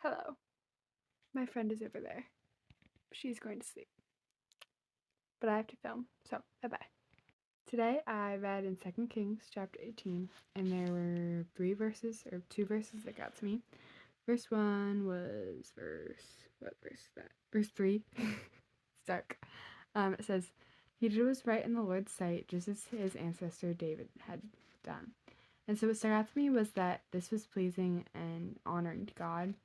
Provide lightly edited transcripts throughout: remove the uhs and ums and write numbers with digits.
Hello. My friend is over there. She's going to sleep. But I have to film, so bye-bye. Today I read in 2 Kings chapter 18, and there were two verses that got to me. Verse 1 was what verse is that? Verse 3. It's dark. It says, "He did what was right in the Lord's sight, just as his ancestor David had done." And so what stuck out to me was that this was pleasing and honoring to God.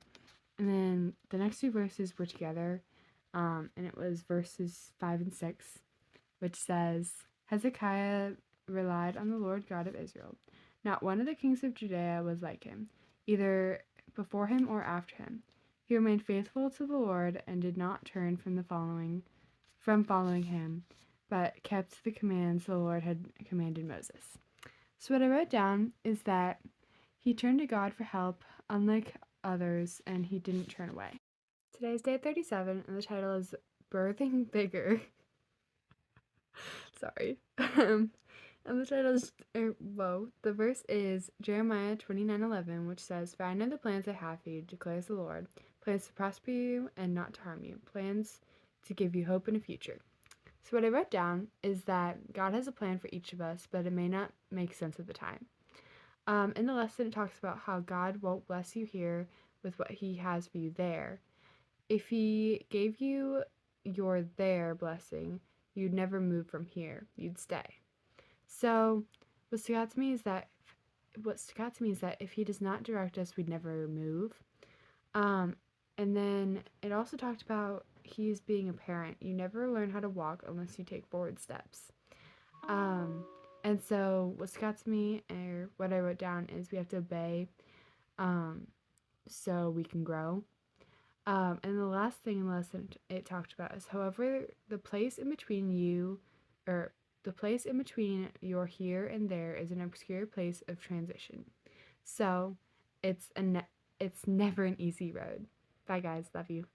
And then the next two verses were together, and it was verses 5 and 6, which says, "Hezekiah relied on the Lord God of Israel. Not one of the kings of Judea was like him, either before him or after him. He remained faithful to the Lord and did not turn from following him, but kept the commands the Lord had commanded Moses." So what I wrote down is that he turned to God for help, unlike others, and he didn't turn away. Today is day 37, and the title is Believing Bigger. Sorry. And the title is, the verse is Jeremiah 29:11, which says, "For I know the plans I have for you, declares the Lord, plans to prosper you and not to harm you, plans to give you hope and a future." So what I wrote down is that God has a plan for each of us, but it may not make sense at the time. In the lesson, it talks about how God won't bless you here with what he has for you there. If he gave you your there blessing, you'd never move from here. You'd stay. So what stuck out to me is that if he does not direct us, we'd never move. And then it also talked about he's being a parent. You never learn how to walk unless you take forward steps. And so what stuck out to me, or what I wrote down, is we have to obey so we can grow. And the last thing in the lesson it talked about is, however, the place in between your here and there is an obscure place of transition. So it's never an easy road. Bye guys, love you.